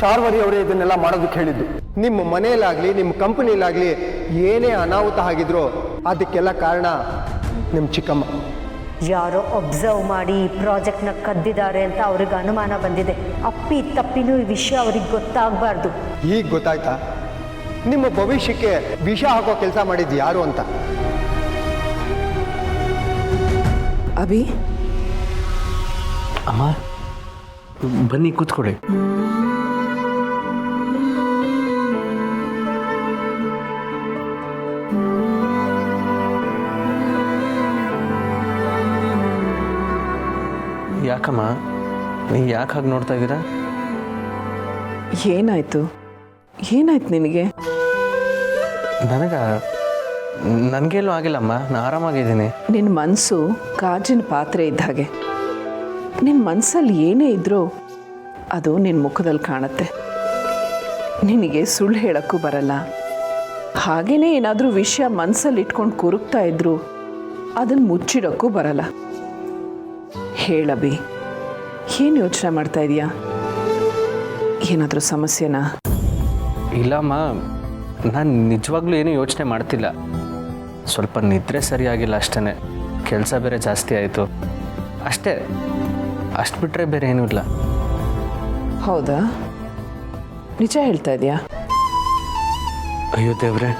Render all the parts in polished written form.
ಶಾರ್ವರಿ ಅವರೇ ಇದನ್ನೆಲ್ಲ ಮಾಡೋದಕ್ಕೆ ಹೇಳಿದ್ದು. ನಿಮ್ಮ ಮನೆಯಲ್ಲಾಗಲಿ ನಿಮ್ಮ ಕಂಪನಿಲಾಗಲಿ ಏನೇ ಅನಾಹುತ ಆಗಿದ್ರೂ ಅದಕ್ಕೆಲ್ಲ ಕಾರಣ ನಿಮ್ಮ ಚಿಕ್ಕಮ್ಮ. ಯಾರೋ ಒಬ್ಸರ್ವ್ ಮಾಡಿ ಈ ಪ್ರಾಜೆಕ್ಟ್ನ ಕದ್ದಿದ್ದಾರೆ ಅಂತ ಅವ್ರಿಗೆ ಅನುಮಾನ ಬಂದಿದೆ. ಅಪ್ಪಿ ತಪ್ಪಿನೂ ಈ ವಿಷಯ ಅವ್ರಿಗೆ ಗೊತ್ತಾಗಬಾರ್ದು. ಈಗ ಗೊತ್ತಾಯ್ತಾ ನಿಮ್ಮ ಭವಿಷ್ಯಕ್ಕೆ ವಿಷ ಹಾಕೋ ಕೆಲಸ ಮಾಡಿದ್ದು ಯಾರು ಅಂತ? ಅಭಿ, ಅಮ್ಮ ಬನ್ನಿ ಕೂತ್ಕೊಳ್ಳಿ. ಯಾಕಮ್ಮ ಯಾಕೆ ಹಾಗೆ ನೋಡ್ತಾ ಇದ್ದೀರಾ? ಏನಾಯ್ತು ನಿನಗೆ? ನನಗೇನು ಆಗಿಲ್ಲಮ್ಮ, ನಾನು ಆರಾಮಾಗಿದ್ದೀನಿ. ನಿನ್ನ ಮನಸ್ಸು ಗಾಜಿನ ಪಾತ್ರೆ ಇದ್ದ ಹಾಗೆ. ನಿನ್ನ ಮನಸ್ಸಲ್ಲಿ ಏನೇ ಇದ್ರೂ ಅದು ನಿನ್ನ ಮುಖದಲ್ಲಿ ಕಾಣುತ್ತೆ. ನಿನಗೆ ಸುಳ್ಳು ಹೇಳೋಕ್ಕೂ ಬರಲ್ಲ. ಹಾಗೇನೇ ಏನಾದರೂ ವಿಷಯ ಮನಸ್ಸಲ್ಲಿ ಇಟ್ಕೊಂಡು ಕೊರಗ್ತಾ ಇದ್ರು ಅದನ್ನು ಮುಚ್ಚಿಡೋಕ್ಕೂ ಬರಲ್ಲ. ಹೇಳಬಿ, ಏನು ಯೋಚನೆ ಮಾಡ್ತಾ ಇದೀಯಾ? ಏನಾದರೂ ಸಮಸ್ಯೆನಾ? ಇಲ್ಲಮ್ಮ, ನಾನು ನಿಜವಾಗ್ಲೂ ಏನೂ ಯೋಚನೆ ಮಾಡ್ತಿಲ್ಲ. ಸ್ವಲ್ಪ ನಿದ್ರೆ ಸರಿಯಾಗಿಲ್ಲ ಅಷ್ಟೇ. ಕೆಲಸ ಬೇರೆ ಜಾಸ್ತಿ ಆಯಿತು ಅಷ್ಟೇ. ಅಷ್ಟು ಬಿಟ್ಟರೆ ಬೇರೆ ಏನೂ ಇಲ್ಲ. ಹೌದಾ? ನಿಜ ಹೇಳ್ತಾ ಇದೆಯಾ? ಅಯ್ಯೋ ದೇವ್ರೆ,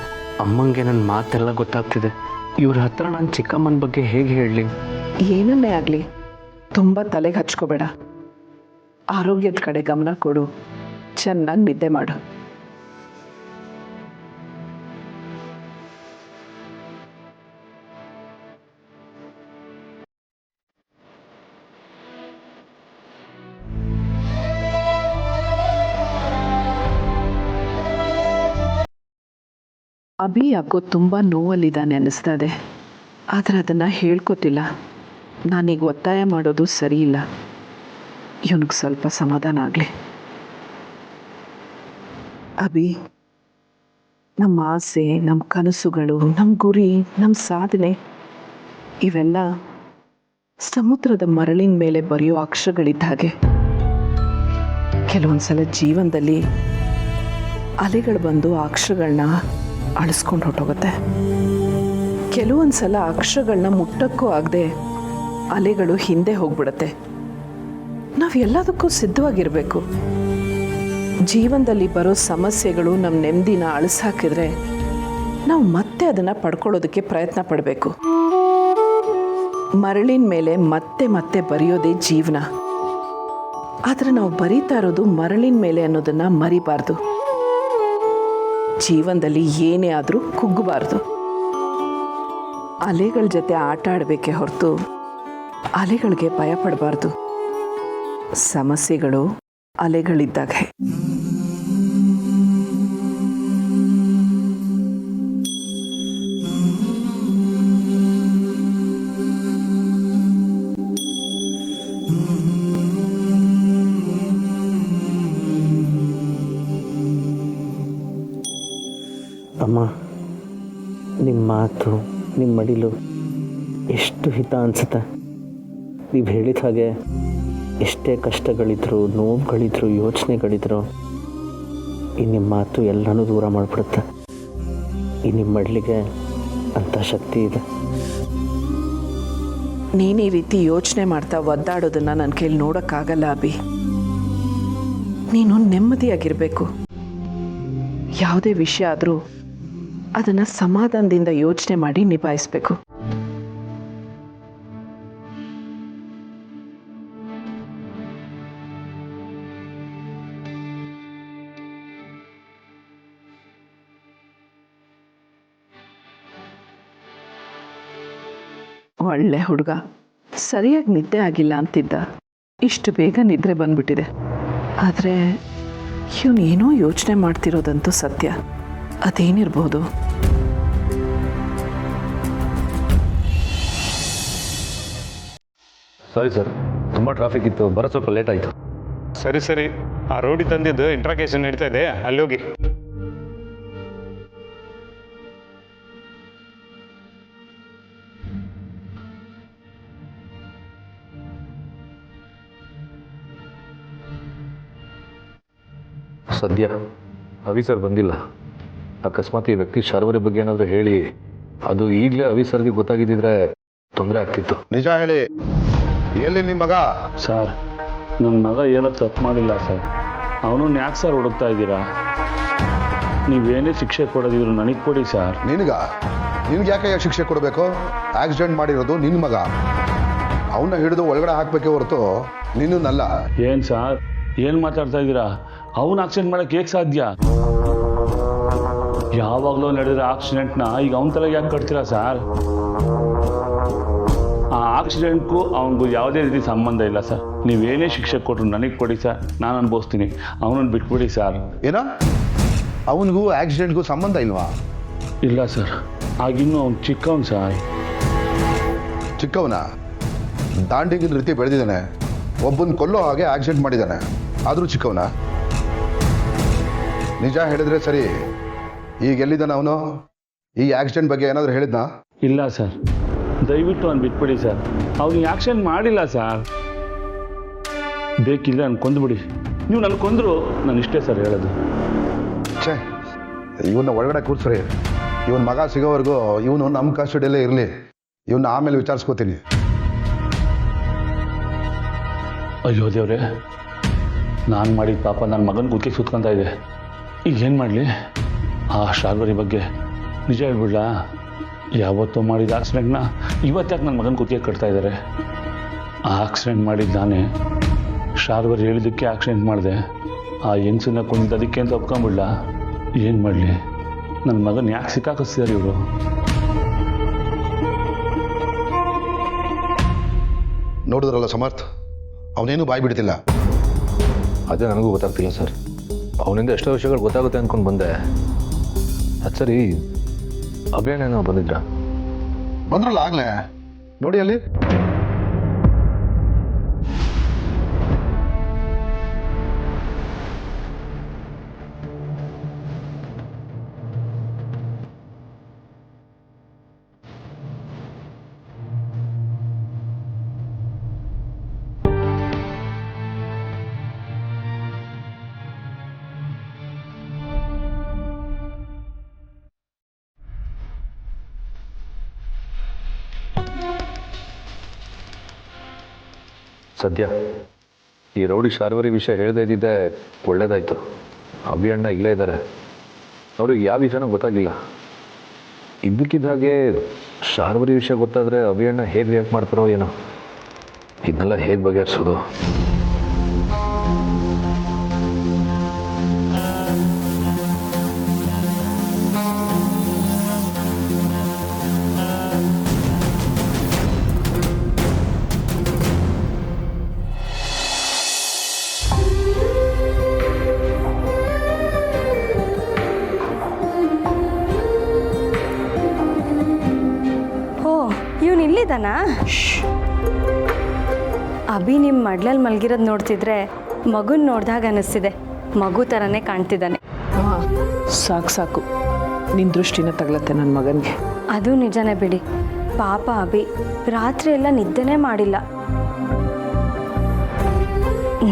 ಅಮ್ಮಂಗೆ ನನ್ನ ಮಾತೆಲ್ಲ ಗೊತ್ತಾಗ್ತಿದೆ. ಇವ್ರ ಹತ್ರ ನಾನು ಚಿಕ್ಕಮ್ಮನ ಬಗ್ಗೆ ಹೇಗೆ ಹೇಳಲಿ? ಏನನ್ನೇ ಆಗಲಿ ತುಂಬ ತಲೆಗೆ ಹಚ್ಕೋಬೇಡ. ಆರೋಗ್ಯದ ಕಡೆ ಗಮನ ಕೊಡು. ಚೆನ್ನಾಗಿ ನಿದ್ದೆ ಮಾಡು. ಅಭಿ ಯಾಕೋ ತುಂಬ ನೋವಲ್ಲಿದ್ದಾನೆ ಅನ್ನಿಸ್ತಾ ಇದೆ. ಆದರೆ ಅದನ್ನು ಹೇಳ್ಕೊತಿಲ್ಲ. ನಾನೀಗ ಒತ್ತಾಯ ಮಾಡೋದು ಸರಿ ಇಲ್ಲ. ಇವನಿಗೆ ಸ್ವಲ್ಪ ಸಮಾಧಾನ ಆಗಲಿ. ಅಭಿ, ನಮ್ಮ ಆಸೆ, ನಮ್ಮ ಕನಸುಗಳು, ನಮ್ಮ ಗುರಿ, ನಮ್ಮ ಸಾಧನೆ ಇವೆಲ್ಲ ಸಮುದ್ರದ ಮರಳಿನ ಮೇಲೆ ಬರೆಯೋ ಅಕ್ಷರಗಳಿದ್ದ ಹಾಗೆ. ಕೆಲವೊಂದ್ಸಲ ಜೀವನದಲ್ಲಿ ಅಲೆಗಳು ಬಂದು ಆ ಅಕ್ಷರಗಳನ್ನ ಅಳಿಸ್ಕೊಂಡು ಹೊರಟೋಗುತ್ತೆ. ಕೆಲವೊಂದ್ಸಲ ಅಕ್ಷರಗಳನ್ನ ಮುಟ್ಟಕ್ಕೂ ಆಗದೆ ಅಲೆಗಳು ಹಿಂದೆ ಹೋಗ್ಬಿಡುತ್ತೆ. ನಾವು ಎಲ್ಲದಕ್ಕೂ ಸಿದ್ಧವಾಗಿರಬೇಕು. ಜೀವನದಲ್ಲಿ ಬರೋ ಸಮಸ್ಯೆಗಳು ನಮ್ಮ ನೆಮ್ಮದಿನ ಅಳಿಸಾಕಿದ್ರೆ ನಾವು ಮತ್ತೆ ಅದನ್ನು ಪಡ್ಕೊಳ್ಳೋದಕ್ಕೆ ಪ್ರಯತ್ನ ಪಡಬೇಕು. ಮರಳಿನ ಮೇಲೆ ಮತ್ತೆ ಮತ್ತೆ ಬರೆಯೋದೇ ಜೀವನ. ಆದರೆ ನಾವು ಬರೀತಾ ಇರೋದು ಮರಳಿನ ಮೇಲೆ ಅನ್ನೋದನ್ನು ಮರಿಬಾರ್ದು. ಜೀವನದಲ್ಲಿ ಏನೇ ಆದರೂ ಕುಗ್ಗಬಾರ್ದು. ಅಲೆಗಳ ಜೊತೆ ಆಟ ಆಡಬೇಕೇ ಹೊರತು ಅಲೆಗಳಿಗೆ ಭಯ ಪಡಬಾರ್ದು. ಸಮಸ್ಯೆಗಳು ಅಲೆಗಳಿದ್ದಾಗ. ಅಮ್ಮ, ನಿಮ್ಮ ಮಾತು, ನಿಮ್ಮ ಮಡಿಲು ಎಷ್ಟು ಹಿತ ಅನಿಸುತ್ತೆ. ನೀವು ಹೇಳಿದ ಹಾಗೆ ಎಷ್ಟೇ ಕಷ್ಟಗಳಿದ್ರು, ನೋವುಗಳಿದ್ರು, ಯೋಚನೆಗಳಿದ್ರು, ಈ ನಿಮ್ಮ ಮಾತು ಎಲ್ಲನೂ ದೂರ ಮಾಡಿಬಿಡುತ್ತೆ. ಈ ನಿಮ್ಮ ಮಡಿಲಿಗೆ ಅಂಥ ಶಕ್ತಿ ಇದೆ. ನೀನು ಈ ರೀತಿ ಯೋಚನೆ ಮಾಡ್ತಾ ಒದ್ದಾಡೋದನ್ನು ನನ್ನ ಕೈಲಿ ನೋಡೋಕ್ಕಾಗಲ್ಲ ಅಭಿ. ನೀನು ನೆಮ್ಮದಿಯಾಗಿರಬೇಕು. ಯಾವುದೇ ವಿಷಯ ಆದರೂ ಅದನ್ನು ಸಮಾಧಾನದಿಂದ ಯೋಚನೆ ಮಾಡಿ ನಿಭಾಯಿಸಬೇಕು. ಒಳ್ಳೆ ಹುಡುಗ. ಸರಿಯಾಗಿ ನಿದ್ದೆ ಆಗಿಲ್ಲ ಅಂತಿದ್ದ. ಇಷ್ಟು ಬೇಗ ನಿದ್ರೆ ಬಂದ್ಬಿಟ್ಟಿದೆ. ಆದರೆ ಇವನೇನೋ ಯೋಚನೆ ಮಾಡ್ತಿರೋದಂತೂ ಸತ್ಯ. ಅದೇನಿರ್ಬೋದು? ಸಾರಿ ಸರ್, ತುಂಬ ಟ್ರಾಫಿಕ್ ಇತ್ತು, ಬರೋ ಸ್ವಲ್ಪ ಲೇಟ್ ಆಯಿತು. ಸರಿ, ಆ ರೋಡಿಗೆ ತಂದಿದ್ದು ಇಂಟ್ರಾಗೇಷನ್ ನಡೀತಾ ಇದೆ, ಅಲ್ಲಿ ಹೋಗಿ. ಸದ್ಯ ಅವಿ ಸರ್ ಬಂದಿಲ್ಲ. ಅಕಸ್ಮಾತ್ ಈ ವ್ಯಕ್ತಿ ಶಾರ್ವರಿ ಬಗ್ಗೆ ಏನಾದರೂ ಹೇಳಿ ಅದು ಈಗಲೇ ಅವಿ ಸರ್ಗೆ ಗೊತ್ತಾಗಿದ್ದಿದ್ರೆ ತೊಂದರೆ ಆಗ್ತಿತ್ತು. ನಿಜ ಹೇಳಿ, ಎಲ್ಲಿ ನಿಮ್ಮ ಮಗ? ಸರ್, ನನ್ನ ಮಗ ಏನೋ ತಪ್ಪು ಮಾಡಿಲ್ಲ ಸರ್. ಅವನನ್ನು ಯಾಕೆ ಸರ್ ಹುಡುಕ್ತಾ ಇದ್ದೀರಾ? ನೀವೇನೇ ಶಿಕ್ಷೆ ಕೊಡೋದಿದ್ರು ನನಗೆ ಕೊಡಿ ಸರ್. ನಿನ್ಗೆ ಯಾಕೆ ಶಿಕ್ಷೆ ಕೊಡಬೇಕು? ಆಕ್ಸಿಡೆಂಟ್ ಮಾಡಿರೋದು ನಿನ್ನ ಮಗ. ಅವನ್ನ ಹಿಡಿದು ಒಳಗಡೆ ಹಾಕ್ಬೇಕೆ ಹೊರತು ನಿನ್ನಲ್ಲ. ಏನು ಸರ್, ಏನು ಮಾತಾಡ್ತಾ ಇದ್ದೀರಾ? ಅವನು ಆಕ್ಸಿಡೆಂಟ್ ಮಾಡೋಕ್ಕೆ ಹೇಗೆ ಸಾಧ್ಯ? ಯಾವಾಗಲೂ ನಡೆದಿರೋ ಆಕ್ಸಿಡೆಂಟ್ನ ಈಗ ಅವನ ತಲೆಗೆ ಯಾಕೆ ಕಟ್ತೀರಾ ಸರ್? ಆ ಆಕ್ಸಿಡೆಂಟ್ಗೂ ಅವನಿಗೂ ಯಾವುದೇ ರೀತಿ ಸಂಬಂಧ ಇಲ್ಲ ಸರ್. ನೀವೇನೇ ಶಿಕ್ಷೆ ಕೊಟ್ಟರು ನನಗೆ ಕೊಡಿ ಸರ್, ನಾನು ಅನುಭವಿಸ್ತೀನಿ. ಅವನನ್ನು ಬಿಟ್ಬಿಡಿ ಸರ್. ಏನೋ ಅವನಿಗೂ ಆಕ್ಸಿಡೆಂಟ್ಗೂ ಸಂಬಂಧ ಇಲ್ವಾ? ಇಲ್ಲ ಸರ್, ಆಗಿನ್ನೂ ಅವ್ನು ಚಿಕ್ಕವನು ಸರ್. ಚಿಕ್ಕವನ ದಾಂಡಿಗಿನ ರೀತಿ ಬೆಳೆದಿದ್ದಾನೆ. ಒಬ್ಬನ ಕೊಲ್ಲೋ ಹಾಗೆ ಆಕ್ಸಿಡೆಂಟ್ ಮಾಡಿದ್ದಾನೆ, ಆದರೂ ಚಿಕ್ಕವನ. ನಿಜ ಹೇಳಿದ್ರೆ ಸರಿ. ಈಗ ಎಲ್ಲಿದ್ದಾನೆ ಅವನು? ಈ ಆಕ್ಸಿಡೆಂಟ್ ಬಗ್ಗೆ ಏನಾದರೂ ಹೇಳಿದ್ನಾ? ಇಲ್ಲ ಸರ್, ದಯವಿಟ್ಟು ಅವ್ನು ಬಿಟ್ಬಿಡಿ ಸರ್. ಅವ್ನು ಆಕ್ಷನ್ ಮಾಡಿಲ್ಲ ಸರ್. ಬೇಕಿಲ್ಲ ನಾನು ಕೊಂದುಬಿಡಿ. ನೀವು ನನ್ನ ಕೊಂದ್ರು ನಾನು ಇಷ್ಟೇ ಸರ್ ಹೇಳೋದು. ಛೇ, ಇವನ್ನ ಒಳಗಡೆ ಕೂರ್ಸ್ರಿ. ಇವನ ಮಗ ಸಿಗೋವರೆಗೂ ಇವನು ನಮ್ಮ ಕಸ್ಟಡಿಯಲ್ಲೇ ಇರಲಿ. ಇವನ್ನ ಆಮೇಲೆ ವಿಚಾರಿಸ್ಕೋತೀನಿ. ಅಯ್ಯೋ ದೇವ್ರೆ, ನಾನು ಮಾಡಿದ ಪಾಪ ನನ್ನ ಮಗನ ಕುತ್ತಿಗೆ ಸುತ್ಕೊತಾ ಇದೆ. ಈಗ ಏನು ಮಾಡಲಿ? ಆ ಶಾರ್ವರಿ ಬಗ್ಗೆ ನಿಜ ಹೇಳ್ಬಿಡ್ಲಾ? ಯಾವತ್ತೂ ಮಾಡಿದ ಆಕ್ಸಿಡೆಂಟ್ನ ಇವತ್ತಾಕೆ ನನ್ನ ಮಗನ ಕುತ್ತಿಗೆ ಕಟ್ತಾ ಇದ್ದಾರೆ? ಆ ಆಕ್ಸಿಡೆಂಟ್ ಮಾಡಿದ್ದು ನಾನೇ. ಶಾರ್ವರಿ ಹೇಳಿದ್ದಕ್ಕೆ ಆಕ್ಸಿಡೆಂಟ್ ಮಾಡಿದೆ. ಆ ಹೆಂಗಸನ್ನ ಕೊಂದಿದ್ದಕ್ಕೆ ಅಂತ ಒಪ್ಕೊಂಬಿಡ್ಲ? ಏನು ಮಾಡಲಿ? ನನ್ನ ಮಗನ ಯಾಕೆ ಸಿಕ್ಕಾಕಿಸ್ತಿದ್ದಾರೆ ಇವರು? ನೋಡಿದ್ರಲ್ಲ ಸಮರ್ಥ್, ಅವನೇನು ಬಾಯಿ ಬಿಡ್ತಿಲ್ಲ. ಅದೇ ನನಗೂ ಗೊತ್ತಾಗ್ತಿಲ್ಲ ಸರ್. ಅವನಿಂದ ಎಷ್ಟೋ ವಿಷಯಗಳು ಗೊತ್ತಾಗುತ್ತೆ ಅಂದ್ಕೊಂಡು ಬಂದೆ. ಅದು ಸರಿ, ಅಭಿಯಾನೇನೋ ಬಂದಿದ್ರಾ? ಬಂದ್ರಲ್ಲ ಆಗ್ಲೇ, ನೋಡಿ ಅಲ್ಲಿ. ಸದ್ಯ ಈ ರೌಡಿ ಶಾರ್ವರಿ ವಿಷಯ ಹೇಳದೇ ಇದ್ದಿದ್ದೆ ಒಳ್ಳೇದಾಯಿತು. ಅಭಿ ಅಣ್ಣ ಇಲ್ಲೇ ಇದ್ದಾರೆ. ಅವ್ರಿಗೆ ಯಾವ ವಿಷಯನೂ ಗೊತ್ತಾಗಿಲ್ಲ. ಇದ್ದಕ್ಕಿದ್ದ ಹಾಗೆ ಶಾರ್ವರಿ ವಿಷಯ ಗೊತ್ತಾದರೆ ಅಭಿ ಅಣ್ಣ ಹೇಗೆ ರಿಯಾಕ್ಟ್ ಮಾಡ್ತಾರೋ ಏನೋ. ಇದನ್ನೆಲ್ಲ ಹೇಗೆ ಬಗೆಹರಿಸೋದು? ಇಲ್ಲಿದ್ದಾನಾ? ಅಭಿ ನಿಮ್ಮ ಮಡ್ಲಲ್ಲಿ ಮಲಗಿರೋದು ನೋಡ್ತಿದ್ರೆ ಮಗುನ ನೋಡ್ದಾಗ ಅನ್ನಿಸ್ತಿದೆ. ಮಗು ಥರನೇ ಕಾಣ್ತಿದ್ದಾನೆ. ಹಾಂ, ಸಾಕು ಸಾಕು, ನಿನ್ನ ದೃಷ್ಟಿನ ತಗಲತ್ತೆ ನನ್ನ ಮಗನಿಗೆ. ಅದು ನಿಜನೇ ಬಿಡಿ. ಪಾಪ ಅಭಿ ರಾತ್ರಿ ಎಲ್ಲ ನಿದ್ದೆನೇ ಮಾಡಿಲ್ಲ.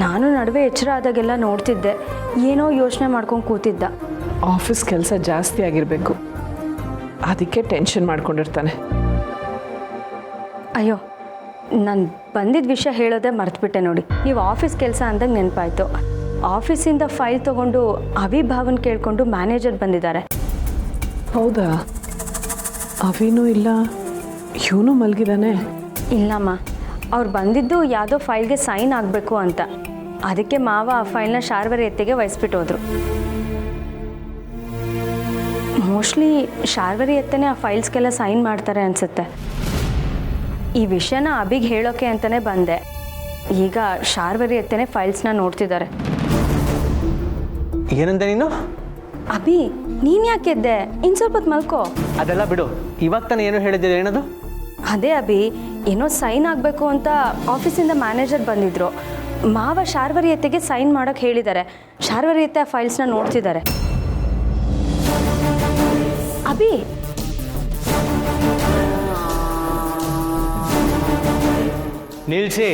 ನಾನು ನಡುವೆ ಎಚ್ಚರ ಆದಾಗೆಲ್ಲ ನೋಡ್ತಿದ್ದೆ, ಏನೋ ಯೋಚನೆ ಮಾಡ್ಕೊಂಡು ಕೂತಿದ್ದ. ಆಫೀಸ್ ಕೆಲಸ ಜಾಸ್ತಿ ಆಗಿರಬೇಕು, ಅದಕ್ಕೆ ಟೆನ್ಷನ್ ಮಾಡ್ಕೊಂಡಿರ್ತಾನೆ. ಅಯ್ಯೋ, ನಾನು ಬಂದಿದ್ದ ವಿಷಯ ಹೇಳೋದೇ ಮರ್ತುಬಿಟ್ಟೆ ನೋಡಿ. ನೀವು ಆಫೀಸ್ ಕೆಲಸ ಅಂದಾಗ ನೆನಪಾಯಿತು. ಆಫೀಸಿಂದ ಫೈಲ್ ತೊಗೊಂಡು ಅಭಿ ಭಾವನ್ ಕೇಳಿಕೊಂಡು ಮ್ಯಾನೇಜರ್ ಬಂದಿದ್ದಾರೆ. ಹೌದಾ? ಅವಿನೂ ಇಲ್ಲ, ಇವನು ಮಲಗಿದ್ದಾನೆ? ಇಲ್ಲಮ್ಮ, ಅವ್ರು ಬಂದಿದ್ದು ಯಾವುದೋ ಫೈಲ್ಗೆ ಸೈನ್ ಆಗಬೇಕು ಅಂತ. ಅದಕ್ಕೆ ಮಾವ ಆ ಫೈಲ್ನ ಶಾರ್ವರಿ ಎತ್ತಿಗೆ ವಹಿಸ್ಬಿಟ್ಟು ಹೋದರು. ಮೋಸ್ಟ್ಲಿ ಶಾರ್ವರಿ ಎತ್ತನೇ ಆ ಫೈಲ್ಸ್ಗೆಲ್ಲ ಸೈನ್ ಮಾಡ್ತಾರೆ ಅನಿಸುತ್ತೆ. ಈ ವಿಷಯನ ಅಭಿಗೆ ಹೇಳೋಕೆ ಅಂತಲೇ ಬಂದೆ. ಈಗ ಶಾರ್ವರಿ ಎತ್ತನೇ ಫೈಲ್ಸ್ನ ನೋಡ್ತಿದ್ದಾರೆ. ಏನಂದೆ ನೀನು? ಅಭಿ, ನೀನು ಯಾಕೆ ಎದ್ದೆ? ಇನ್ನು ಸ್ವಲ್ಪ ಹೊತ್ತು ಮಲ್ಕೋ. ಅದೆಲ್ಲ ಬಿಡು, ಇವಾಗ ತಾನೇ ಏನು ಹೇಳಿದ್ದೀರಿ? ಏನದು? ಅದೇ ಅಭಿ, ಏನೋ ಸೈನ್ ಆಗಬೇಕು ಅಂತ ಆಫೀಸಿಂದ ಮ್ಯಾನೇಜರ್ ಬಂದಿದ್ರು. ಮಾವ ಶಾರ್ವರಿ ಎತ್ತಿಗೆ ಸೈನ್ ಮಾಡೋಕ್ಕೆ ಹೇಳಿದ್ದಾರೆ. ಶಾರ್ವರಿ ಎತ್ತೆ ಆ ಫೈಲ್ಸ್ನ ನೋಡ್ತಿದ್ದಾರೆ. ಅಭಿ, ನಿಲ್ಸಿ.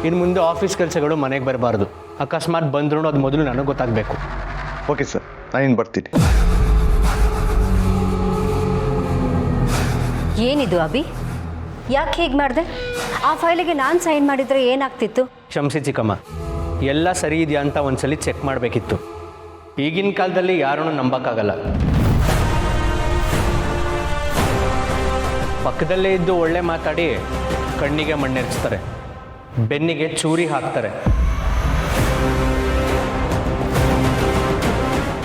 ಇನ್ನು ಮುಂದೆ ಆಫೀಸ್ ಕೆಲಸಗಳು ಮನೆಗೆ ಬರಬಾರ್ದು. ಅಕಸ್ಮಾತ್ ಬಂದ್ರೂ ಅದು ಮೊದಲು ನನಗೆ ಗೊತ್ತಾಗಬೇಕು. ಓಕೆ ಸರ್, ನಾನಿನ್ನು ಬರ್ತೀನಿ. ಏನಿದು ಅಭಿ, ಯಾಕೆ ಹೀಗೆ ಮಾಡಿದೆ? ಆ ಫೈಲಿಗೆ ನಾನು ಸೈನ್ ಮಾಡಿದರೆ ಏನಾಗ್ತಿತ್ತು? ಕ್ಷಮಿಸಿ ಚಿಕ್ಕಮ್ಮ, ಎಲ್ಲ ಸರಿ ಇದೆಯಾ ಅಂತ ಒಂದ್ಸಲಿ ಚೆಕ್ ಮಾಡಬೇಕಿತ್ತು. ಈಗಿನ ಕಾಲದಲ್ಲಿ ಯಾರನ್ನೂ ನಂಬಕ್ಕಾಗಲ್ಲ. ಪಕ್ಕದಲ್ಲೇ ಇದ್ದು ಒಳ್ಳೆ ಮಾತಾಡಿ ಕಣ್ಣಿಗೆ ಮಣ್ಣೆರ್ಚ್ತಾರೆ, ಬೆನ್ನಿಗೆ ಚೂರಿ ಹಾಕ್ತಾರೆ.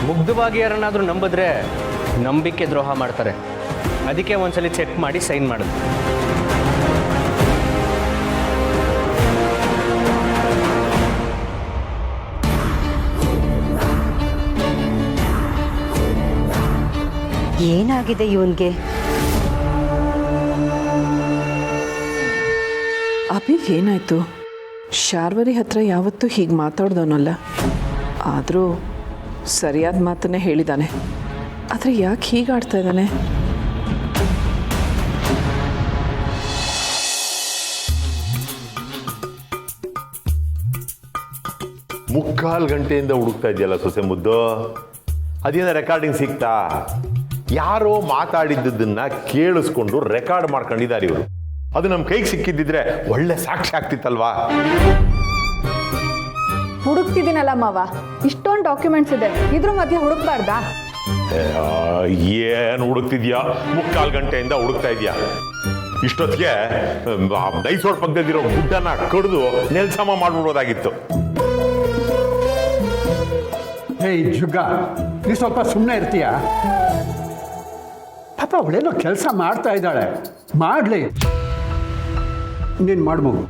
ಮುಗ್ಧವಾಗಿ ಯಾರನ್ನಾದರೂ ನಂಬಿದ್ರೆ ನಂಬಿಕೆ ದ್ರೋಹ ಮಾಡ್ತಾರೆ. ಅದಕ್ಕೆ ಒಂದ್ಸಲಿ ಚೆಕ್ ಮಾಡಿ ಸೈನ್ ಮಾಡೋದು. ಏನಾಗಿದೆ ಇವನಿಗೆ? ಅಭಿಗೆ ಏನಾಯ್ತು? ಶಾರ್ವರಿ ಹತ್ರ ಯಾವತ್ತೂ ಹೀಗೆ ಮಾತಾಡ್ದವನಲ್ಲ. ಆದರೂ ಸರಿಯಾದ ಮಾತನ್ನೇ ಹೇಳಿದ್ದಾನೆ. ಆದರೆ ಯಾಕೆ ಹೀಗೆ ಆಡ್ತಾ ಇದ್ದಾನೆ? ಮುಕ್ಕಾಲು ಗಂಟೆಯಿಂದ ಹುಡುಕ್ತಾ ಇದೆಯಲ್ಲ ಸೊಸೆ ಮುದ್ದು, ಅದೇನ ರೆಕಾರ್ಡಿಂಗ್ ಸಿಗ್ತಾ? ಯಾರೋ ಮಾತಾಡಿದ್ದನ್ನ ಕೇಳಿಸ್ಕೊಂಡು ರೆಕಾರ್ಡ್ ಮಾಡ್ಕೊಂಡಿದ್ದಾರೆ ಇವರು. ಅದು ನಮ್ಮ ಕೈಗೆ ಸಿಕ್ಕಿದ್ದಿದ್ರೆ ಒಳ್ಳೆ ಸಾಕ್ಷಿ ಆಗ್ತಿತ್ತಲ್ವಾ? ಹುಡುಕ್ತಿದ್ದೀನಲ್ಲ ಮಾವ, ಇಷ್ಟೊಂದು ಡಾಕ್ಯುಮೆಂಟ್ಸ್ ಇದೆ, ಇದ್ರ ಮಧ್ಯೆ ಹುಡುಕ್ಬಾರ್ದಾ? ಏನು ಹುಡುಕ್ತಿದ್ಯಾ? ಮುಕ್ಕಾಲು ಗಂಟೆಯಿಂದ ಹುಡುಕ್ತಾ ಇದೆಯಾ? ಇಷ್ಟೊತ್ತಿಗೆ ನೈಸೋಡ್ ಪಕ್ಕದಲ್ಲಿರೋ ಗುಡ್ಡನ್ನ ಕಡಿದು ನೆಲ್ಸಮ ಮಾಡ್ಬಿಡೋದಾಗಿತ್ತು. ಹೇ ಜುಗ್ಗ, ನೀ ಸ್ವಲ್ಪ ಸುಮ್ಮನೆ ಇರ್ತೀಯ? ಪಾಪ ಅವಳೇನೋ ಕೆಲಸ ಮಾಡ್ತಾ ಇದ್ದಾಳೆ, ಮಾಡಲಿ. ನೀನು ಮಾಡ್ಬೋದು.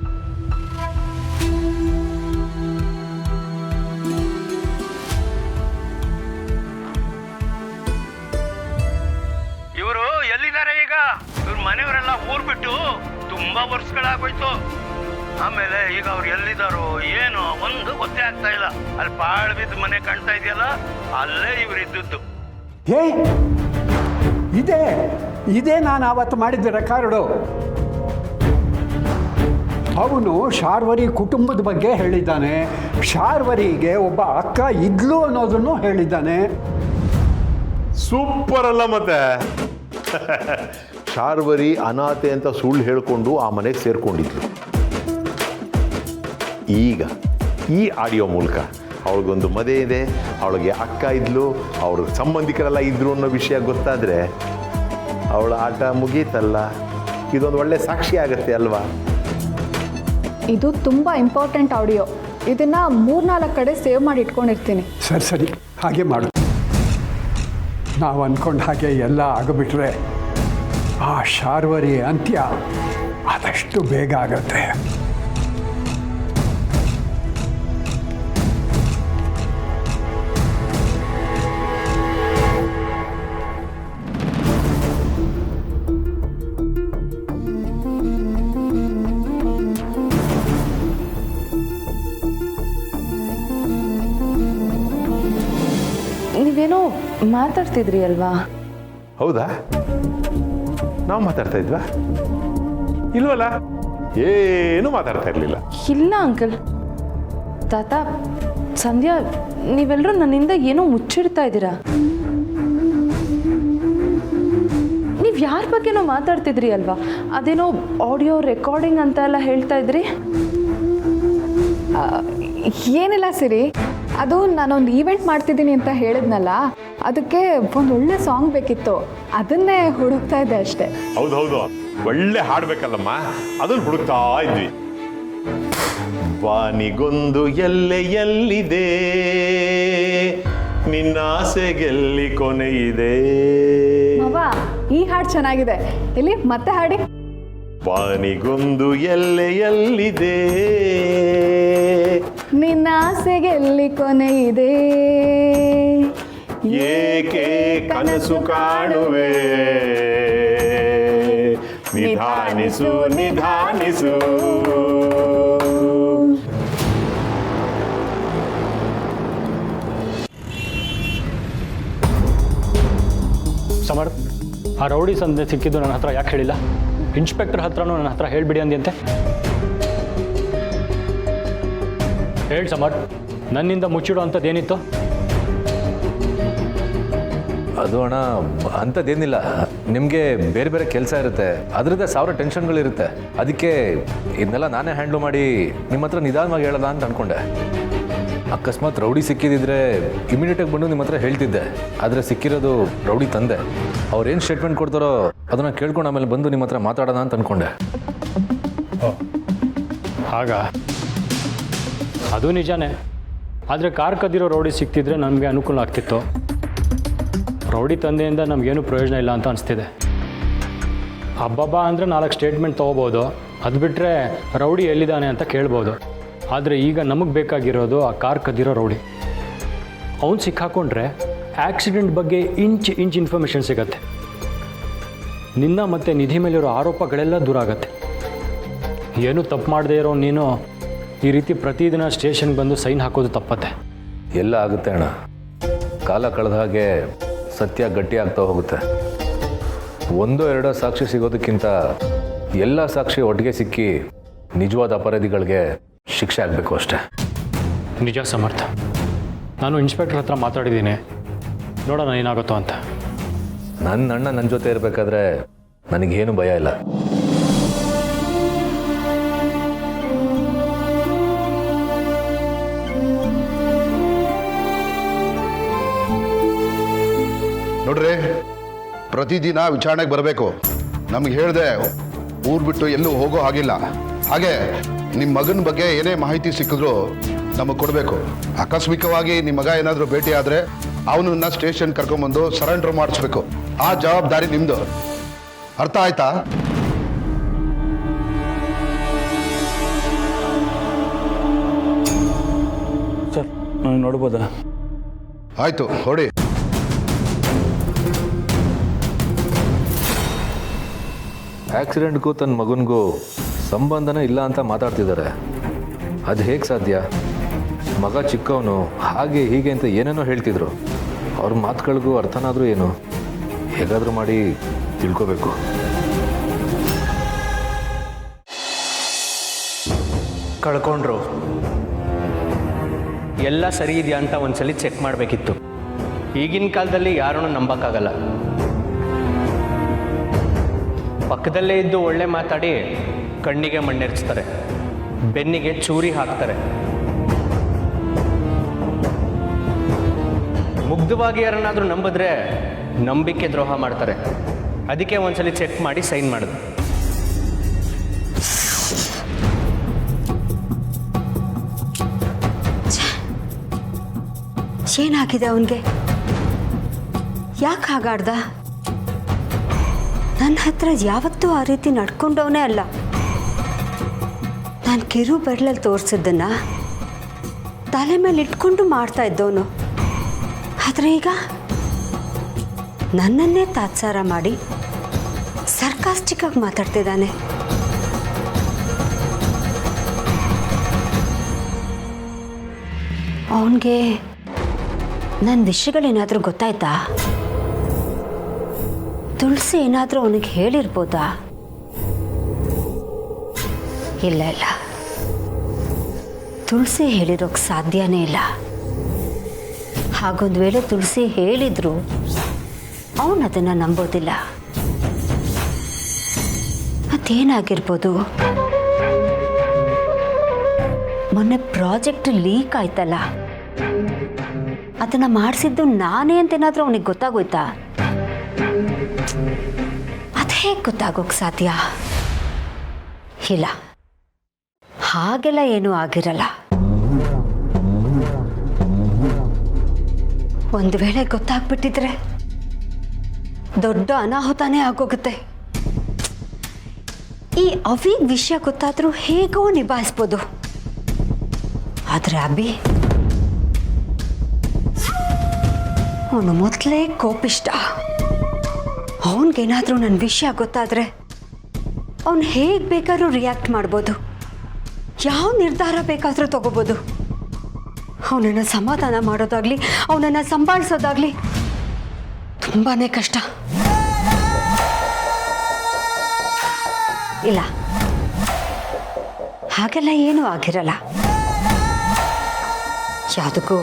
ಇವರು ಎಲ್ಲಿದ್ದಾರೆ ಈಗ? ಇವ್ರ ಮನೆಯವರೆಲ್ಲ ಊರ್ ಬಿಟ್ಟು ತುಂಬಾ ವರ್ಷಗಳಾಗೋಯ್ತು. ಆಮೇಲೆ ಈಗ ಅವ್ರು ಎಲ್ಲಿದ್ದಾರೋ ಏನೋ ಒಂದು ಗೊತ್ತೇ ಆಗ್ತಾ ಇಲ್ಲ. ಅಲ್ಲಿ ಪಾಳು ಬಿದ್ದ ಮನೆ ಕಾಣ್ತಾ ಇದೆಯಲ್ಲ, ಅಲ್ಲೇ ಇವ್ರು ಇದ್ದದ್ದು. ಹೇ, ಇದೇ ನಾನು ಆವತ್ತು ಮಾಡಿದ್ದ ರೆಕಾರ್ಡು. ಅವನು ಶಾರ್ವರಿ ಕುಟುಂಬದ ಬಗ್ಗೆ ಹೇಳಿದ್ದಾನೆ, ಶಾರ್ವರಿಗೆ ಒಬ್ಬ ಅಕ್ಕ ಇದ್ಲು ಅನ್ನೋದನ್ನು ಹೇಳಿದ್ದಾನೆ. ಸೂಪರ್ ಅಲ್ಲ ಮತ್ತೆ? ಶಾರ್ವರಿ ಅನಾಥೆ ಅಂತ ಸುಳ್ಳು ಹೇಳ್ಕೊಂಡು ಆ ಮನೆಗೆ ಸೇರ್ಕೊಂಡಿದ್ಲು. ಈಗ ಈ ಆಡಿಯೋ ಮೂಲಕ ಅವಳಿಗೊಂದು ಮದುವೆ ಇದೆ, ಅವಳಿಗೆ ಅಕ್ಕ ಇದ್ಲು, ಅವ್ರ ಸಂಬಂಧಿಕರೆಲ್ಲ ಇದ್ರು ಅನ್ನೋ ವಿಷಯ ಗೊತ್ತಾದರೆ ಅವಳ ಆಟ ಮುಗೀತಲ್ಲ. ಇದೊಂದು ಒಳ್ಳೆ ಸಾಕ್ಷಿ ಆಗತ್ತೆ ಅಲ್ವಾ? ಇದು ತುಂಬ ಇಂಪಾರ್ಟೆಂಟ್ ಆಡಿಯೋ. ಇದನ್ನ 3-4 ಕಡೆ ಸೇವ್ ಮಾಡಿ ಇಟ್ಕೊಂಡಿರ್ತೀನಿ. ಸರಿ, ಹಾಗೆ ಮಾಡು. ನಾವು ಅಂದ್ಕೊಂಡು ಹಾಗೆ ಎಲ್ಲ ಆಗಿಬಿಟ್ರೆ ಆ ಶಾರ್ವರಿ ಅಂತ್ಯ ಆದಷ್ಟು ಬೇಗ ಆಗತ್ತೆ. ನೀವೇನೋ ಮಾತಾಡ್ತಿದ್ರಿ ಅಲ್ವಾ? ಹೌದಾ? ನಾವು ಮಾತಾಡ್ತಾ ಇದ್ವಾ? ಇಲ್ವಲ್ಲ, ಏನು ಮಾತಾಡ್ತಾ ಇರಲಿಲ್ಲ. ಇಲ್ಲ ಅಂಕಲ್. ತಾತ, ಸಂಧ್ಯಾ, ನೀವೆಲ್ಲರೂ ನನ್ನಿಂದ ಏನೋ ಮುಚ್ಚಿಡ್ತಾ ಇದ್ದೀರಾ. ನೀವು ಯಾರ ಬಗ್ಗೆನೋ ಮಾತಾಡ್ತಿದ್ರಿ ಅಲ್ವಾ? ಅದೇನೋ ಆಡಿಯೋ ರೆಕಾರ್ಡಿಂಗ್ ಅಂತ ಎಲ್ಲ ಹೇಳ್ತಾ ಇದ್ರಿ. ಏನಿಲ್ಲ ಸಿರಿ, ಅದು ನಾನೊಂದು ಈವೆಂಟ್ ಮಾಡ್ತಿದ್ದೀನಿ ಅಂತ ಹೇಳಿದ್ನಲ್ಲ, ಅದಕ್ಕೆ ಒಂದು ಒಳ್ಳೆ ಸಾಂಗ್ ಬೇಕಿತ್ತು, ಅದನ್ನೇ ಹುಡುಕ್ತಾ ಇದ್ದೆ ಅಷ್ಟೇ. ಹೌದೌದು, ಒಳ್ಳೆ ಹಾಡ್ಬೇಕಲ್ಲಮ್ಮ, ಅದನ್ನು ಹುಡುಕ್ತಾ ಇದ್ವಿ. ವಾನಿಗೊಂದು ಎಲ್ಲೆ ಎಲ್ಲಿದೆ, ನಿನ್ನ ಆಸೆಗೆಲ್ಲಿ ಕೊನೆ ಇದೆ. ಮಾವ, ಈ ಹಾಡು ಚೆನ್ನಾಗಿದೆ, ಇಲ್ಲಿ ಮತ್ತೆ ಹಾಡಿ. ವಾನಿಗೊಂದು ಎಲ್ಲೆ ಎಲ್ಲಿದೆ, ನಿನ್ನ ಆಸೆಗೆಲ್ಲಿ ಕೊನೆ ಇದೆ, ಏಕೆ ಕನಸು ಕಾಣುವೆ, ನಿಧಾನಿಸು ನಿಧಾನಿಸು. ಸಮರ್, ಆ ರೌಡಿ ಸಂದೆ ಸಿಕ್ಕಿದ್ದು ನನ್ನ ಹತ್ರ ಯಾಕೆ ಹೇಳಿಲ್ಲ? ಇನ್ಸ್ಪೆಕ್ಟರ್ ಹತ್ರನೂ ನನ್ನ ಹತ್ರ ಹೇಳಿಬಿಡಿ ಅಂದ್ಯಂತೆ. ಹೇಳಿ ಸಮರ್, ನನ್ನಿಂದ ಮುಚ್ಚಿಡೋ ಅಂಥದ್ದೇನಿತ್ತು? ಅದು ಅಣ್ಣ ಅಂಥದ್ದೇನಿಲ್ಲ. ನಿಮಗೆ ಬೇರೆ ಬೇರೆ ಕೆಲಸ ಇರುತ್ತೆ, ಅದರದ್ದೇ 1000 ಟೆನ್ಷನ್ಗಳಿರುತ್ತೆ. ಅದಕ್ಕೆ ಇದನ್ನೆಲ್ಲ ನಾನೇ ಹ್ಯಾಂಡ್ಲ್ ಮಾಡಿ ನಿಮ್ಮ ಹತ್ರ ನಿಧಾನವಾಗಿ ಹೇಳೋದ ಅಂತ ಅಂದ್ಕೊಂಡೆ. ಅಕಸ್ಮಾತ್ ರೌಡಿ ಸಿಕ್ಕಿದಿದ್ರೆ ಇಮಿಡಿಯೇಟಾಗಿ ಬಂದು ನಿಮ್ಮ ಹತ್ರ ಹೇಳ್ತಿದ್ದೆ. ಆದರೆ ಸಿಕ್ಕಿರೋದು ರೌಡಿ ತಂದೆ. ಅವ್ರೇನು ಸ್ಟೇಟ್ಮೆಂಟ್ ಕೊಡ್ತಾರೋ ಅದನ್ನು ಕೇಳ್ಕೊಂಡು ಆಮೇಲೆ ಬಂದು ನಿಮ್ಮ ಹತ್ರ ಮಾತಾಡೋಣ ಅಂತ ಅಂದ್ಕೊಂಡೆ. ಆಗ ಅದು ನಿಜಾನೇ. ಆದರೆ ಕಾರ್ ಕದ್ದಿರೋ ರೌಡಿ ಸಿಕ್ತಿದ್ರೆ ನಮಗೆ ಅನುಕೂಲ ಆಗ್ತಿತ್ತು. ರೌಡಿ ತಂದೆಯಿಂದ ನಮಗೇನು ಪ್ರಯೋಜನ ಇಲ್ಲ ಅಂತ ಅನಿಸ್ತಿದೆ. ಹಬ್ಬಬ್ಬಾ ಅಂದರೆ 4 ಸ್ಟೇಟ್ಮೆಂಟ್ ತೊಗೋಬೋದು, ಅದು ಬಿಟ್ಟರೆ ರೌಡಿ ಎಲ್ಲಿದ್ದಾನೆ ಅಂತ ಕೇಳ್ಬೋದು. ಆದರೆ ಈಗ ನಮಗೆ ಬೇಕಾಗಿರೋದು ಆ ಕಾರ್ ಕದ್ದಿರೋ ರೌಡಿ. ಅವನು ಸಿಕ್ಕಾಕೊಂಡ್ರೆ ಆಕ್ಸಿಡೆಂಟ್ ಬಗ್ಗೆ ಇಂಚ್ ಇನ್ಫಾರ್ಮೇಷನ್ ಸಿಗತ್ತೆ. ನಿನ್ನ ಮತ್ತು ನಿಧಿ ಮೇಲಿರೋ ಆರೋಪಗಳೆಲ್ಲ ದೂರ ಆಗತ್ತೆ. ಏನು ತಪ್ಪು ಮಾಡದೇ ಇರೋ ನೀನು ಈ ರೀತಿ ಪ್ರತಿದಿನ ಸ್ಟೇಷನ್ಗೆ ಬಂದು ಸೈನ್ ಹಾಕೋದು ತಪ್ಪತ್ತೆ. ಎಲ್ಲ ಆಗುತ್ತೆ ಅಣ್ಣ. ಕಾಲ ಕಳೆದ ಹಾಗೆ ಸತ್ಯ ಗಟ್ಟಿ ಆಗ್ತಾ ಹೋಗುತ್ತೆ. 1-2 ಸಾಕ್ಷಿ ಸಿಗೋದಕ್ಕಿಂತ ಎಲ್ಲ ಸಾಕ್ಷಿ ಒಟ್ಟಿಗೆ ಸಿಕ್ಕಿ ನಿಜವಾದ ಅಪರಾಧಿಗಳಿಗೆ ಶಿಕ್ಷೆ ಆಗಬೇಕು ಅಷ್ಟೆ. ನಿಜ ಸಮರ್ಥ. ನಾನು ಇನ್ಸ್ಪೆಕ್ಟರ್ ಹತ್ರ ಮಾತಾಡಿದ್ದೀನಿ, ನೋಡೋಣ ಏನಾಗುತ್ತೋ ಅಂತ. ನನ್ನ ಅಣ್ಣ ನನ್ನ ಜೊತೆ ಇರಬೇಕಾದ್ರೆ ನನಗೇನು ಭಯ ಇಲ್ಲ. ನೋಡ್ರಿ, ಪ್ರತಿದಿನ ವಿಚಾರಣೆಗೆ ಬರಬೇಕು. ನಮ್ಗೆ ಹೇಳ್ದೆ ಊರು ಬಿಟ್ಟು ಎಲ್ಲೂ ಹೋಗೋ ಹಾಗಿಲ್ಲ. ಹಾಗೆ ನಿಮ್ಮ ಮಗನ ಬಗ್ಗೆ ಏನೇ ಮಾಹಿತಿ ಸಿಕ್ಕಿದ್ರು ನಮಗೆ ಕೊಡಬೇಕು. ಆಕಸ್ಮಿಕವಾಗಿ ನಿಮ್ಮ ಮಗ ಏನಾದರೂ ಭೇಟಿ ಆದರೆ ಅವನನ್ನ ಸ್ಟೇಷನ್ ಕರ್ಕೊಂಬಂದು ಸರೆಂಡರ್ ಮಾಡಿಸ್ಬೇಕು. ಆ ಜವಾಬ್ದಾರಿ ನಿಮ್ಮದು. ಅರ್ಥ ಆಯ್ತಾ? ಸರ್, ನಾನು ನೋಡ್ಬೋದಾ? ಆಯಿತು, ಹೊಡಿ. ಆಕ್ಸಿಡೆಂಟ್ಗೂ ತನ್ನ ಮಗನಿಗೂ ಸಂಬಂಧನೇ ಇಲ್ಲ ಅಂತ ಮಾತಾಡ್ತಿದ್ದಾರೆ. ಅದು ಹೇಗೆ ಸಾಧ್ಯ? ಮಗ ಚಿಕ್ಕವನು, ಹಾಗೆ ಹೀಗೆ ಅಂತ ಏನೇನೋ ಹೇಳ್ತಿದ್ರು. ಅವ್ರ ಮಾತುಗಳಿಗೂ ಅರ್ಥನಾದರೂ ಏನು? ಹೇಗಾದರೂ ಮಾಡಿ ತಿಳ್ಕೋಬೇಕು. ಕಳ್ಕೊಂಡ್ರು ಎಲ್ಲ ಸರಿ ಇದೆಯಾ ಅಂತ ಒಂದ್ಸಲಿ ಚೆಕ್ ಮಾಡಬೇಕಿತ್ತು. ಈಗಿನ ಕಾಲದಲ್ಲಿ ಯಾರನ್ನೂ ನಂಬಕ್ಕಾಗಲ್ಲ. ಪಕ್ಕದಲ್ಲೇ ಇದ್ದು ಒಳ್ಳೆ ಮಾತಾಡಿ ಕಣ್ಣಿಗೆ ಮಣ್ಣೆರ್ಚ್ತಾರೆ, ಬೆನ್ನಿಗೆ ಚೂರಿ ಹಾಕ್ತಾರೆ. ಮುಗ್ಧವಾಗಿ ಯಾರನ್ನಾದರೂ ನಂಬಿದ್ರೆ ನಂಬಿಕೆ ದ್ರೋಹ ಮಾಡ್ತಾರೆ. ಅದಕ್ಕೆ ಒಂದ್ಸಲಿ ಚೆಕ್ ಮಾಡಿ ಸೈನ್ ಮಾಡೋದು. ಏನಾಗಿದೆ ಅವನಿಗೆ? ಯಾಕೆ ಹಾಗಾಡ್ದ? ನನ್ನ ಹತ್ರ ಯಾವತ್ತೂ ಆ ರೀತಿ ನಡ್ಕೊಂಡವನೇ ಅಲ್ಲ. ನಾನು ಕಿರು ಬೆರಳಲ್ಲಿ ತೋರಿಸಿದ್ದನ್ನ ತಲೆ ಮೇಲೆ ಇಟ್ಕೊಂಡು ಮಾಡ್ತಾ ಇದ್ದವನು. ಆದರೆ ಈಗ ನನ್ನನ್ನೇ ತಾತ್ಸಾರ ಮಾಡಿ ಸರ್ಕಾಸ್ಟಿಕ್ ಆಗಿ ಮಾತಾಡ್ತಿದ್ದಾನೆ. ಅವನಿಗೆ ನನ್ನ ವಿಷಯಗಳೇನಾದರೂ ಗೊತ್ತಾಯ್ತಾ? ತುಳಸಿ ಏನಾದರೂ ಅವನಿಗೆ ಹೇಳಿರ್ಬೋದಾ? ಇಲ್ಲ ಇಲ್ಲ, ತುಳಸಿ ಹೇಳಿರೋಕ್ಕೆ ಸಾಧ್ಯನೇ ಇಲ್ಲ. ಹಾಗೊಂದು ವೇಳೆ ತುಳಸಿ ಹೇಳಿದ್ರು ಅವನು ಅದನ್ನು ನಂಬೋದಿಲ್ಲ. ಮತ್ತೇನಾಗಿರ್ಬೋದು? ಮೊನ್ನೆ ಪ್ರಾಜೆಕ್ಟ್ ಲೀಕ್ ಆಯ್ತಲ್ಲ, ಅದನ್ನು ಮಾಡಿಸಿದ್ದು ನಾನೇ ಅಂತೇನಾದರೂ ಅವನಿಗೆ ಗೊತ್ತಾಗೋಯ್ತಾ? ಅದು ಹೇಗೆ ಗೊತ್ತಾಗೋಕ್ಕೆ ಸಾಧ್ಯ? ಇಲ್ಲ, ಹಾಗೆಲ್ಲ ಏನೂ ಆಗಿರಲ್ಲ. ಒಂದು ವೇಳೆ ಗೊತ್ತಾಗ್ಬಿಟ್ಟಿದ್ರೆ ದೊಡ್ಡ ಅನಾಹುತನೇ ಆಗೋಗುತ್ತೆ. ಈ ಅವಿಗ್ ವಿಷಯ ಗೊತ್ತಾದರೂ ಹೇಗೋ ನಿಭಾಯಿಸ್ಬೋದು. ಆದರೆ ಅಭಿ ಅವನು ಮೊದಲೇ ಕೋಪಿಷ್ಟ. ಅವನಿಗೇನಾದರೂ ನನ್ನ ವಿಷಯ ಗೊತ್ತಾದರೆ ಅವನು ಹೇಗೆ ಬೇಕಾದ್ರೂ ರಿಯಾಕ್ಟ್ ಮಾಡ್ಬೋದು, ಯಾವ ನಿರ್ಧಾರ ಬೇಕಾದರೂ ತಗೋಬೋದು. ಅವನನ್ನು ಸಮಾಧಾನ ಮಾಡೋದಾಗ್ಲಿ, ಅವನನ್ನು ಸಂಭಾಳಿಸೋದಾಗ್ಲಿ ತುಂಬಾ ಕಷ್ಟ. ಇಲ್ಲ, ಹಾಗೆಲ್ಲ ಏನೂ ಆಗಿರಲ್ಲ. ಯಾವುದಕ್ಕೂ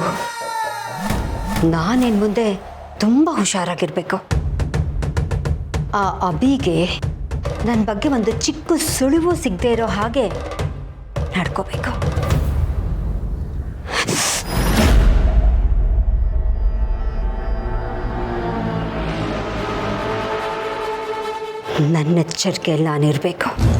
ನಾನೇನು ಮುಂದೆ ತುಂಬ ಹುಷಾರಾಗಿರಬೇಕು. ಆ ಅಭಿಗೆ ನನ್ನ ಬಗ್ಗೆ ಒಂದು ಚಿಕ್ಕ ಸುಳಿವು ಸಿಗದೆ ಇರೋ ಹಾಗೆ ನಡ್ಕೋಬೇಕು. ನನ್ನ ಎಚ್ಚರಿಕೆಯಲ್ಲಿ ನಾನಿರಬೇಕು.